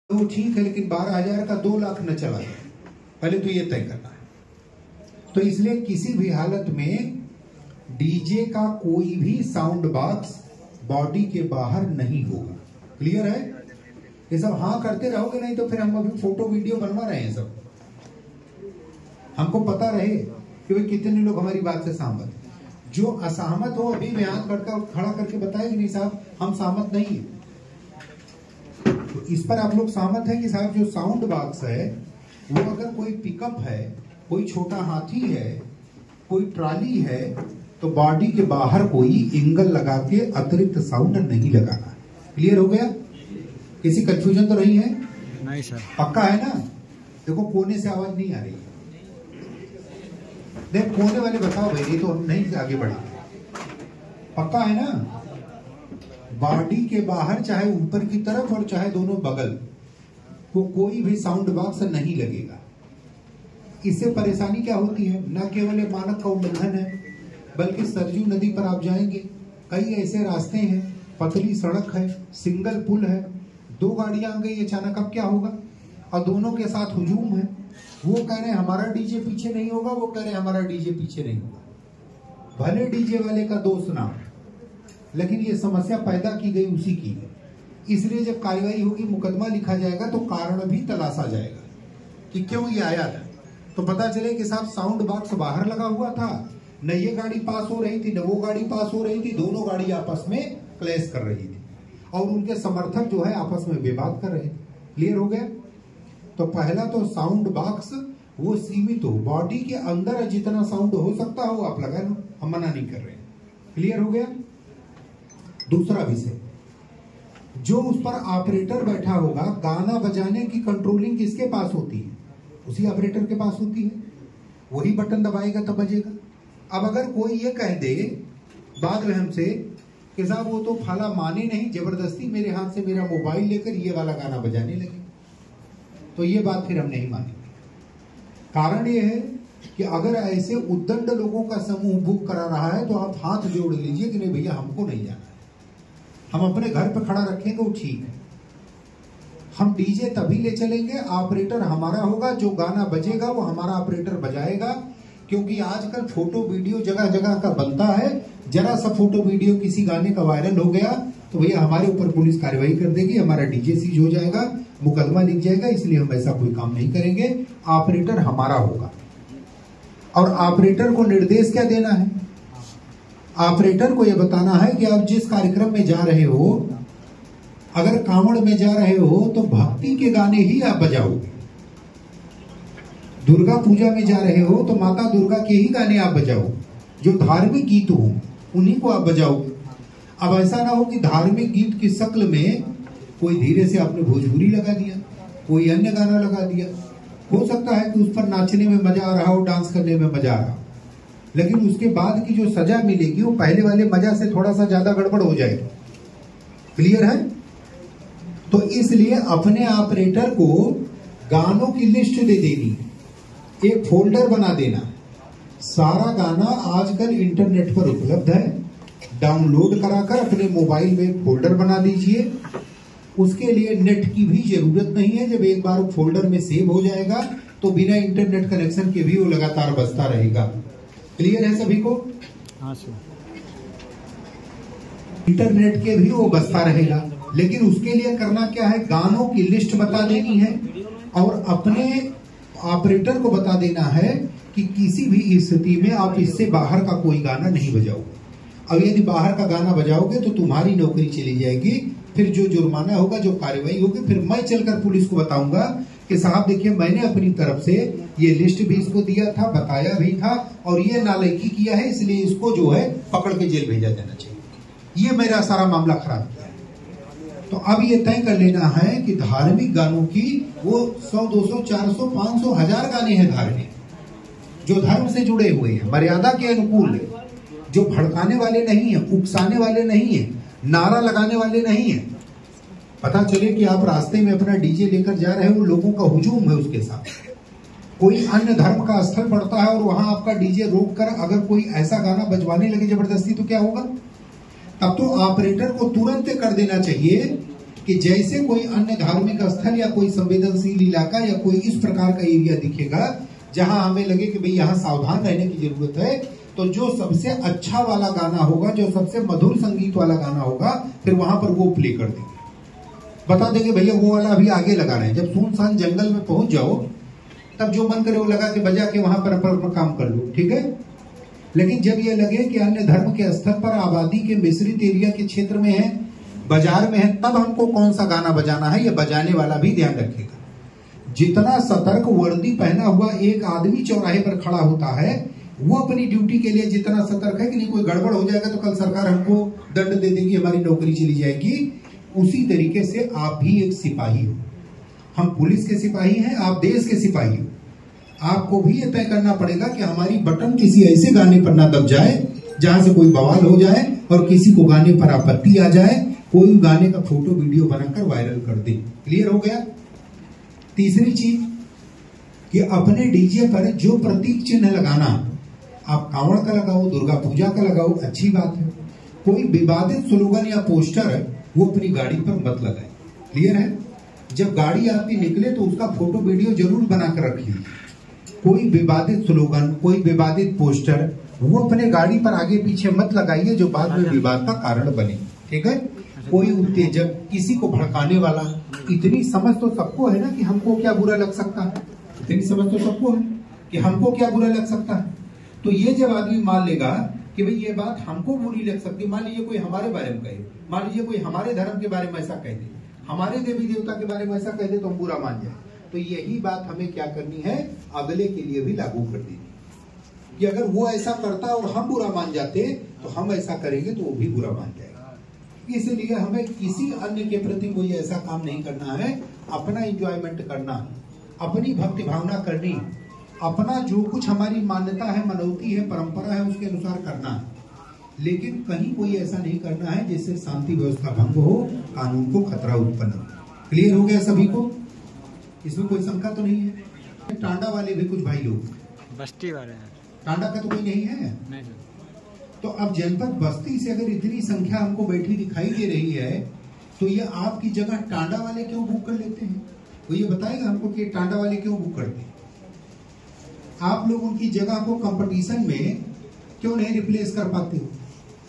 तो ठीक है, लेकिन 12,000 का 2 लाख न चला जाए, पहले तो ये तय करना है। तो इसलिए किसी भी हालत में डीजे का कोई भी साउंड बॉक्स बॉडी के बाहर नहीं होगा। क्लियर है? ये सब हाँ करते रहोगे, नहीं तो फिर हम अभी फोटो वीडियो बनवा रहे हैं सब, हमको पता रहे कि भाई कितने लोग हमारी बात से सहमत। जो असहमत हो अभी में हाथ खड़ा करके बताए कि नहीं साहब हम सहमत नहीं है। तो इस पर आप लोग सहमत है कि साहब जो साउंड बॉक्स है वो अगर कोई पिकअप है, कोई छोटा हाथी है, कोई ट्रॉली है, तो बॉडी के बाहर कोई एंगल लगा के अतिरिक्त साउंड नहीं लगाना। क्लियर हो गया? किसी कंफ्यूजन तो नहीं है? नहीं सर। पक्का है ना? देखो कोने से आवाज नहीं आ रही है, देख कोने वाले बताओ भाई, नहीं तो हम नहीं आगे बढ़ेंगे। पक्का है ना? बॉडी के बाहर चाहे ऊपर की तरफ और चाहे दोनों बगल को कोई भी साउंड बॉक्स नहीं लगेगा। इससे परेशानी क्या होती है? न केवल ये मानक का उल्लंघन है, बल्कि सरजू नदी पर आप जाएंगे, कई ऐसे रास्ते हैं, पतली सड़क है, सिंगल पुल है, 2 गाड़ियां आ गई अचानक, अब क्या होगा? और दोनों के साथ हुजूम है। वो कह रहे हैं हमारा डीजे पीछे नहीं होगा, वो कह रहे हैं हमारा डीजे पीछे नहीं होगा। भले डीजे वाले का दोष ना, लेकिन ये समस्या पैदा की गई उसी की है। इसलिए जब कार्रवाई होगी, मुकदमा लिखा जाएगा, तो कारण भी तलाशा जाएगा कि क्यों ये आया था। तो पता चले कि साहब साउंड बॉक्स बाहर लगा हुआ था, न ये गाड़ी पास हो रही थी न वो गाड़ी पास हो रही थी, दोनों गाड़ी आपस में क्लैश कर रही थी और उनके समर्थक जो है आपस में विवाद कर रहे थे। क्लियर हो गया? तो पहला तो साउंड बॉक्स वो सीमित हो, बॉडी के अंदर जितना साउंड हो सकता हो आप लगा लो, हम मना नहीं कर रहे हैं। क्लियर हो गया? दूसरा विषय, जो उस पर ऑपरेटर बैठा होगा, गाना बजाने की कंट्रोलिंग किसके पास होती है? उसी ऑपरेटर के पास होती है। वही बटन दबाएगा तब बजेगा। अब अगर कोई ये कह दे बाद में हमसे कि साहब वो तो फाला माने नहीं, जबरदस्ती मेरे हाथ से मेरा मोबाइल लेकर ये वाला गाना बजाने लगे, तो ये बात फिर हम नहीं मानेंगे। कारण ये है कि अगर ऐसे उद्दंड लोगों का समूह बुक करा रहा है तो आप हाथ जोड़ लीजिए कि नहीं भैया हमको नहीं जाना है, हम अपने घर पे खड़ा रखेंगे वो ठीक है। हम डीजे तभी ले चलेंगे, ऑपरेटर हमारा होगा, जो गाना बजेगा वो हमारा ऑपरेटर बजाएगा। क्योंकि आजकल फोटो वीडियो जगह जगह का बनता है, जरा सा फोटो वीडियो किसी गाने का वायरल हो गया तो भैया हमारे ऊपर पुलिस कार्रवाई कर देगी, हमारा डीजे सीज हो जाएगा, मुकदमा लिख जाएगा। इसलिए हम ऐसा कोई काम नहीं करेंगे, ऑपरेटर हमारा होगा। और ऑपरेटर को निर्देश क्या देना है? ऑपरेटर को यह बताना है कि आप जिस कार्यक्रम में जा रहे हो, अगर कांवड़ में जा रहे हो तो भक्ति के गाने ही आप बजाओगे। दुर्गा पूजा में जा रहे हो तो माता दुर्गा के ही गाने आप बजाओ, जो धार्मिक गीत हो उन्हीं को आप बजाओगे। अब ऐसा ना हो कि धार्मिक गीत की शक्ल में कोई धीरे से आपने भोजपुरी लगा दिया, कोई अन्य गाना लगा दिया। हो सकता है कि उस पर नाचने में मजा आ रहा हो, डांस करने में मजा आ रहा हो, लेकिन उसके बाद की जो सजा मिलेगी वो पहले वाले मजा से थोड़ा सा ज्यादा गड़बड़ हो जाएगा। क्लियर है? तो इसलिए अपने ऑपरेटर को गानों की लिस्ट दे देनी, एक फोल्डर बना देना। सारा गाना आजकल इंटरनेट पर उपलब्ध है, डाउनलोड कराकर अपने मोबाइल में एक फोल्डर बना दीजिए। उसके लिए नेट की भी जरूरत नहीं है, जब एक बार फोल्डर में सेव हो जाएगा तो बिना इंटरनेट कनेक्शन के भी वो लगातार बजता रहेगा। क्लियर है सभी को? हाँ सर। इंटरनेट के भी वो बजता रहेगा, लेकिन उसके लिए करना क्या है? गानों की लिस्ट बता देनी है और अपने ऑपरेटर को बता देना है कि किसी भी स्थिति में आप इससे बाहर का कोई गाना नहीं बजाओगे। अब यदि बाहर का गाना बजाओगे तो तुम्हारी नौकरी चली जाएगी, फिर जो जुर्माना होगा, जो कार्रवाई होगी, फिर मैं चलकर पुलिस को बताऊंगा कि साहब देखिए मैंने अपनी तरफ से ये लिस्ट भी इसको दिया था, बताया भी था और ये नालायकी किया है, इसलिए इसको जो है पकड़ के जेल भेजा जाना चाहिए। ये मेरा सारा मामला खराब किया है। तो अब ये तय कर लेना है कि धार्मिक गानों की वो 100, 200, 400, 500, 1000 गाने हैं धार्मिक, जो धर्म से जुड़े हुए हैं, मर्यादा के अनुकूल है, जो भड़काने वाले नहीं है, उकसाने वाले नहीं है, नारा लगाने वाले नहीं है। पता चले कि आप रास्ते में अपना डीजे लेकर जा रहे हो, लोगों का हुजूम है उसके साथ, कोई अन्य धर्म का स्थल पड़ता है और वहां आपका डीजे रोक कर अगर कोई ऐसा गाना बजवाने लगे जबरदस्ती, तो क्या होगा? तब तो ऑपरेटर को तुरंत कर देना चाहिए कि जैसे कोई अन्य धार्मिक स्थल या कोई संवेदनशील इलाका या कोई इस प्रकार का एरिया दिखेगा जहां हमें लगे कि भाई यहाँ सावधान रहने की जरूरत है, तो जो सबसे अच्छा वाला गाना होगा, जो सबसे मधुर संगीत वाला गाना होगा, फिर वहां पर वो प्ले कर देंगे, बता देंगे भैया वो वाला अभी आगे लगा रहे हैं। जब सुनसान जंगल में पहुंच जाओ तब जो मन करे वो लगा के बजा के वहां पर काम कर लो, ठीक है। लेकिन जब ये लगे कि अन्य धर्म के स्तर पर आबादी के मिश्रित एरिया के क्षेत्र में है, बाजार में है, तब हमको कौन सा गाना बजाना है, ये बजाने वाला भी ध्यान रखेगा। जितना सतर्क वर्दी पहना हुआ एक आदमी चौराहे पर खड़ा होता है, वो अपनी ड्यूटी के लिए जितना सतर्क है कि नहीं कोई गड़बड़ हो जाएगा तो कल सरकार हमको दंड दे देगी, हमारी नौकरी चली जाएगी, उसी तरीके से आप भी एक सिपाही हो। हम पुलिस के सिपाही हैं, आप देश के सिपाही हो। आपको भी ये तय करना पड़ेगा कि हमारी बटन किसी ऐसे गाने पर ना दब जाए जहां से कोई बवाल हो जाए और किसी को गाने पर आपत्ति आ जाए, कोई गाने का फोटो वीडियो बनाकर वायरल कर दे। क्लियर हो गया। तीसरी चीज कि अपने डीजे पर जो प्रतीक चिन्ह लगाना, आप कांवड़ का लगाओ, दुर्गा पूजा का लगाओ, अच्छी बात है। कोई विवादित स्लोगन या पोस्टर वो अपनी गाड़ी पर मत लगाए। क्लियर है। जब गाड़ी आपकी निकले तो उसका फोटो वीडियो जरूर बनाकर रखिए। कोई विवादित स्लोगन, कोई विवादित पोस्टर वो अपने गाड़ी पर आगे पीछे मत लगाइए जो बाद में विवाद का कारण बने, ठीक है। कोई उत्तेजक, किसी को भड़काने वाला, इतनी समझ तो सबको है ना कि हमको क्या बुरा लग सकता है, इतनी समझ तो सबको है कि हमको क्या बुरा लग सकता है। तो ये जब आदमी मान लेगा कि भाई ये बात हमको बुरी लग सकती, मान लीजिए कोई हमारे बारे में कहे, मान लीजिए कोई हमारे धर्म के बारे में ऐसा कह दे, हमारे देवी देवता के बारे में ऐसा कह दे तो हम बुरा मान जाए, तो यही बात हमें क्या करनी है, अगले के लिए भी लागू कर देनी कि अगर वो ऐसा करता और हम बुरा मान जाते तो हम ऐसा करेंगे तो वो भी बुरा मान जाएगा। इसलिए हमें किसी अन्य के प्रति कोई ऐसा काम नहीं करना है, अपना एंजॉयमेंट करना, अपनी भक्ति भावना करनी, अपना जो कुछ हमारी मान्यता है, मनौती है, परंपरा है, उसके अनुसार करना है। लेकिन कहीं कोई ऐसा नहीं करना है जिससे शांति व्यवस्था भंग हो, कानून को खतरा उत्पन्न हो। क्लियर हो गया सभी को, इसमें कोई शंका तो नहीं है। टांडा वाले भी कुछ भाई लोग, बस्ती वाले हैं, टांडा का तो कोई नहीं है नहीं। तो अब जनपद बस्ती से अगर इतनी संख्या हमको बैठी दिखाई दे रही है तो ये आपकी जगह टांडा वाले क्यों बुक कर लेते हैं, वो ये बताएगा हमको कि टांडा वाले क्यों बुक करते हैं। आप लोग उनकी जगह को कंपटीशन में क्यों नहीं रिप्लेस कर पाते हो।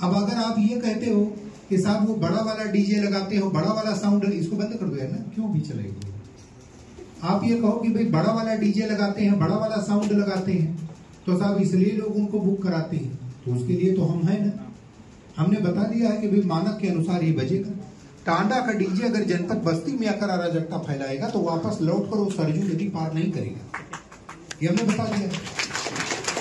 अब अगर आप ये कहते हो कि साहब वो बड़ा वाला डीजे लगाते हो, बड़ा वाला साउंड, इसको बंद कर दो यार ना, क्यों भी चलेगी। आप ये कहो कि भाई बड़ा वाला डीजे लगाते हैं, बड़ा वाला साउंड लगाते हैं, तो साहब इसलिए लोग उनको बुक कराते हैं, तो उसके लिए तो हम हैं ना। हमने बता दिया है कि भाई मानक के अनुसार ही बजेगा। टांडा का डीजे अगर जनपद बस्ती में आकर अराजकता फैलाएगा तो वापस लौट कर वो सरजू नदी पार नहीं करेगा, ये हमने बता दिया।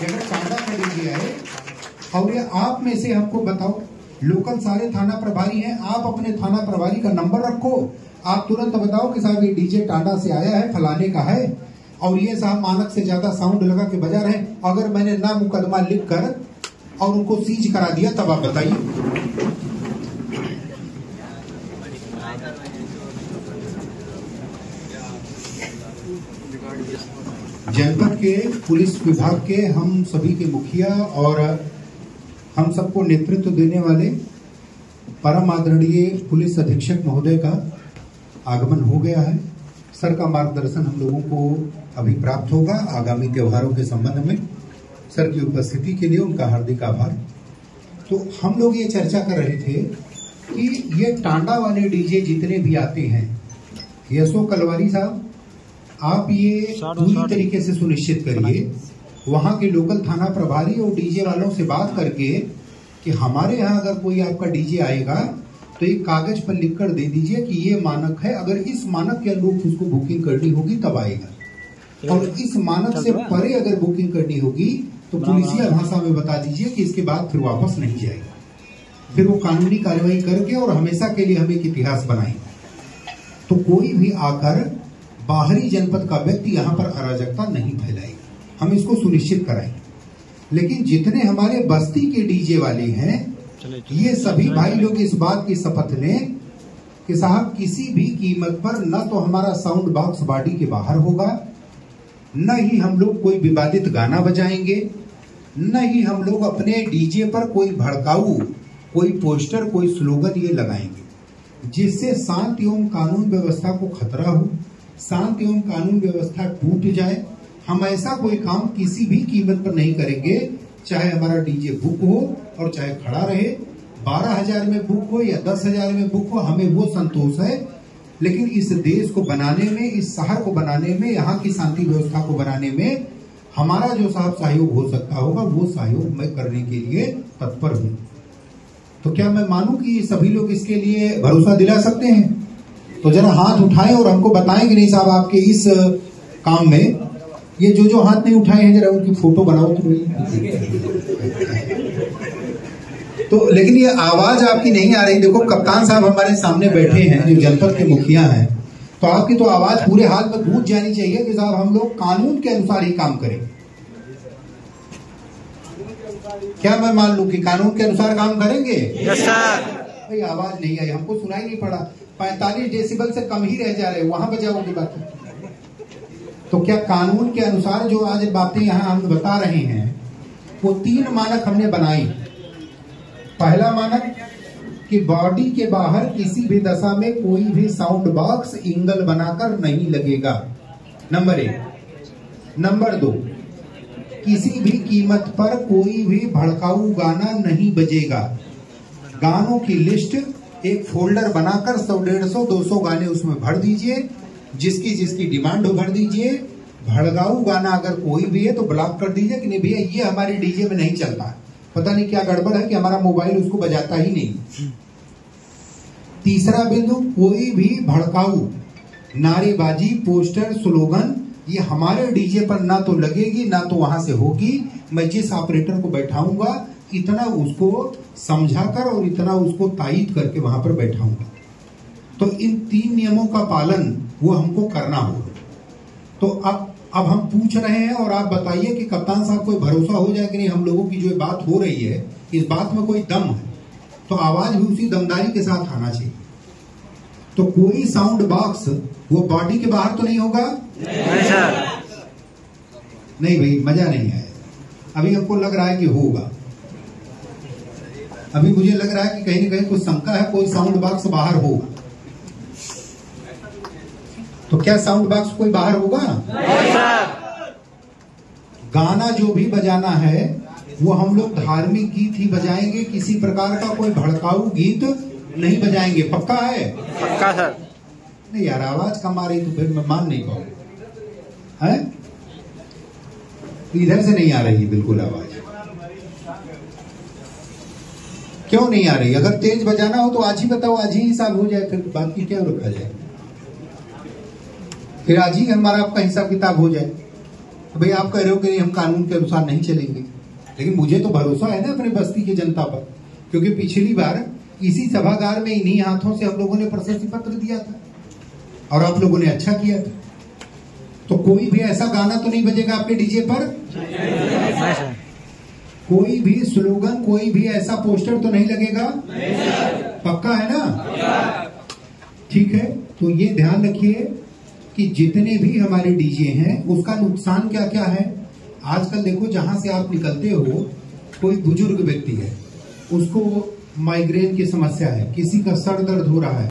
अगर टांडा का डीजे है और ये आप में से हमको बताओ, लोकल सारे थाना प्रभारी हैं, आप अपने थाना प्रभारी का नंबर रखो, आप तुरंत बताओ कि साहब ये डीजे टांडा से आया है, फलाने का है और ये साहब मानक से ज्यादा साउंड लगा के बजा रहे हैं। अगर मैंने ना मुकदमा लिख कर और उनको सीज करा दिया तब आप बताइए। जनपद के पुलिस विभाग के हम सभी के मुखिया और हम सबको नेतृत्व देने वाले परम आदरणीय पुलिस अधीक्षक महोदय का आगमन हो गया है। सर का मार्गदर्शन हम लोगों को अभी प्राप्त होगा आगामी त्योहारों के संबंध में। सर की उपस्थिति के लिए उनका हार्दिक आभार। तो हम लोग ये चर्चा कर रहे थे कि ये टांडा वाले डीजे जितने भी आते हैं, यशो कलवारी साहब आप ये पूरी तरीके से सुनिश्चित करिए, वहां के लोकल थाना प्रभारी और डीजे वालों से बात करके कि हमारे यहाँ अगर कोई आपका डीजे आएगा तो एक कागज पर लिखकर दे दीजिए कि ये मानक है, अगर इस मानक के अनुरूप उसको बुकिंग करनी होगी तब आएगा, और इस मानक से परे अगर बुकिंग करनी होगी तो पुलिसिया भाषा में बता दीजिए कि इसके बाद फिर वापस नहीं जाएगा। फिर वो कानूनी कार्रवाई करके और हमेशा के लिए हम एक इतिहास बनाएंगे। तो कोई भी आकर बाहरी जनपद का व्यक्ति यहाँ पर अराजकता नहीं फैलाएगा, हम इसको सुनिश्चित कराएंगे। लेकिन जितने हमारे बस्ती के डीजे वाले हैं, ये सभी भाई लोग इस बात की शपथ लें कि साहब किसी भी कीमत पर न तो हमारा साउंड बॉक्स बॉडी के बाहर होगा, न ही हम लोग कोई विवादित गाना बजाएंगे, न ही हम लोग अपने डीजे पर कोई भड़काऊ, कोई पोस्टर, कोई स्लोगन ये लगाएंगे। जिससे शांति एवं कानून व्यवस्था को खतरा हो, शांति एवं कानून व्यवस्था टूट जाए। हम ऐसा कोई काम किसी भी कीमत पर नहीं करेंगे, चाहे हमारा डीजे बुक हो और चाहे खड़ा रहे, 12,000 में बुक हो या 10,000 में बुक हो, हमें वो संतोष है। लेकिन इस देश को बनाने में, इस शहर को बनाने में, यहाँ की शांति व्यवस्था को बनाने में हमारा जो साहब सहयोग हो सकता होगा, वो सहयोग मैं करने के लिए तत्पर हूँ। तो क्या मैं मानूं कि सभी लोग इसके लिए भरोसा दिला सकते हैं? तो जरा हाथ उठाएं और हमको बताएं कि नहीं साहब आपके इस काम में, ये जो हाथ नहीं उठाए हैं जरा उनकी फोटो बनाओ तो लेकिन ये आवाज आपकी नहीं आ रही। देखो कप्तान साहब हमारे सामने बैठे हैं जो जनपद के मुखिया हैं, तो आपकी तो आवाज पूरे हाल में गूंज जानी चाहिए कि साहब हम लोग कानून के अनुसार ही काम करें। क्या मैं मान लूं कि कानून के अनुसार काम करेंगे? Yes sir. भाई आवाज नहीं आई, हमको सुनाई नहीं पड़ा। 45 डेसिबल से कम ही रह जा रहे, वहां बजाओगे बात। तो क्या कानून के अनुसार जो आज बातें यहाँ हम बता रहे हैं, वो 3 मानक हमने बनाई। पहला मानक कि बॉडी के बाहर किसी भी दशा में कोई भी साउंड बॉक्स इंगल बनाकर नहीं लगेगा, नंबर 1। नंबर 2, किसी भी कीमत पर कोई भी भड़काऊ गाना नहीं बजेगा। गानों की लिस्ट एक फोल्डर बनाकर 100, 150, 200 गाने उसमें भर दीजिए, जिसकी जिसकी डिमांड हो भर दीजिए। भड़काऊ गाना अगर कोई भी है तो ब्लॉक कर दीजिए कि नहीं भैया ये हमारे डीजे में नहीं चलता, पता नहीं क्या गड़बड़ है कि हमारा मोबाइल उसको बजाता ही नहीं। तीसरा बिंदु, कोई भी भड़काऊ नारेबाजी, पोस्टर, स्लोगन ये हमारे डीजे पर ना तो लगेगी ना तो वहां से होगी। मैं जिस ऑपरेटर को बैठाऊंगा इतना उसको समझाकर और इतना उसको तायीद करके वहां पर बैठाऊंगा। तो इन 3 नियमों का पालन वो हमको करना होगा। तो अब हम पूछ रहे हैं और आप बताइए कि कप्तान साहब कोई भरोसा हो जाए कि नहीं हम लोगों की जो बात हो रही है इस बात में कोई दम है, तो आवाज भी उसी दमदारी के साथ आना चाहिए। तो कोई साउंड बॉक्स वो बॉडी के बाहर तो नहीं होगा? नहीं सर। नहीं भाई मजा नहीं आया। अभी आपको लग रहा है कि होगा, अभी मुझे लग रहा है कि कहीं ना कहीं कुछ शंका है, कोई साउंड बॉक्स बाहर होगा। तो क्या साउंड बॉक्स कोई बाहर होगा? नहीं सर। गाना जो भी बजाना है वो हम लोग धार्मिक गीत ही बजाएंगे, किसी प्रकार का कोई भड़काऊ गीत नहीं बजाएंगे। पक्का है? पक्का सर। नहीं यार आवाज कम आ रही तो फिर मैं मान नहीं पाऊंगा। है इधर से नहीं आ रही बिल्कुल आवाज। क्यों नहीं आ रही? अगर तेज बजाना हो तो आज ही बताओ, आज ही हिसाब हो जाए, फिर बाकी क्या रखा जाए, फिर आज ही हमारा आपका हिसाब किताब हो जाए। तो भाई आप कह रहे हो कि हम कानून के अनुसार नहीं चलेंगे, लेकिन मुझे तो भरोसा है ना अपने बस्ती की जनता पर, क्योंकि पिछली बार इसी सभागार में इन्हीं हाथों से हम लोगों ने प्रशस्ति पत्र दिया था और आप लोगों ने अच्छा किया था। तो कोई भी ऐसा गाना तो नहीं बजेगा आपके डीजे पर? नहीं सर। कोई भी स्लोगन, कोई भी ऐसा पोस्टर तो नहीं लगेगा? पक्का है ना? ठीक है। तो ये ध्यान रखिए कि जितने भी हमारे डीजे हैं उसका नुकसान क्या क्या है। आजकल देखो जहां से आप निकलते हो, कोई बुजुर्ग व्यक्ति है, उसको माइग्रेन की समस्या है, किसी का सर दर्द हो रहा है,